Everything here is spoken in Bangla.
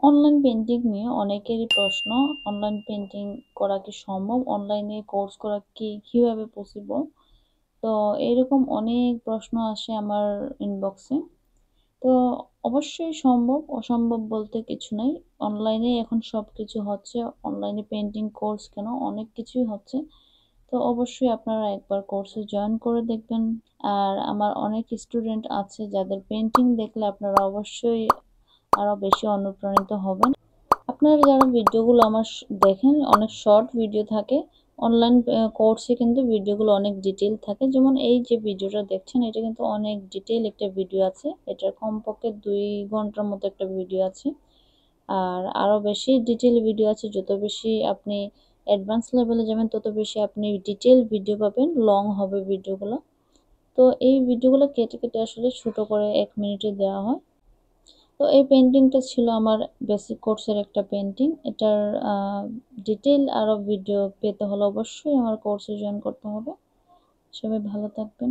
অনলাইন পেইন্টিং নিয়ে অনেকেরই প্রশ্ন, অনলাইন পেইন্টিং করা কি সম্ভব? অনলাইনে কোর্স করা কিভাবে পসিবল? তো এরকম অনেক প্রশ্ন আসে আমার ইনবক্সে। তো অবশ্যই সম্ভব, অসম্ভব বলতে কিছু নাই। অনলাইনেই এখন সবকিছু হচ্ছে। অনলাইনে পেইন্টিং কোর্স কেন অনেক কিছুই হচ্ছে। তো অবশ্যই আপনারা একবার কোর্সে জয়েন করে দেখবেন। আর আমার অনেক স্টুডেন্ট আছে যাদের পেইন্টিং দেখলে আপনারা অবশ্যই আরো বেশি অনুপ্রাণিত হবেন। আপনারা যারা ভিডিওগুলো আমার দেখেন, অনেক শর্ট ভিডিও থাকে। অনলাইন কোর্সে কিন্তু ভিডিওগুলো অনেক ডিটেইল থাকে। যেমন এই যে ভিডিওটা দেখছেন, এটা কিন্তু অনেক ডিটেইল একটা ভিডিও আছে। এটার কমপক্ষে 2 ঘন্টার মতো একটা ভিডিও আছে। আর আরো বেশি ডিটেইল ভিডিও আছে। যত বেশি আপনি অ্যাডভান্স লেভেলে যাবেন, তত বেশি আপনি ডিটেইল ভিডিও পাবেন। লং হবে ভিডিওগুলো। তো এই ভিডিওগুলো কেটে কেটে আসলে ছোট করে 1 মিনিটে দেওয়া হয়। তো এই পেইন্টিংটা ছিল আমার বেসিক কোর্সের একটা পেইন্টিং। এটার ডিটেইল আরো ভিডিও পেতে হলে অবশ্যই আমার কোর্সে জয়েন করতে হবে। সবাই ভালো থাকবেন।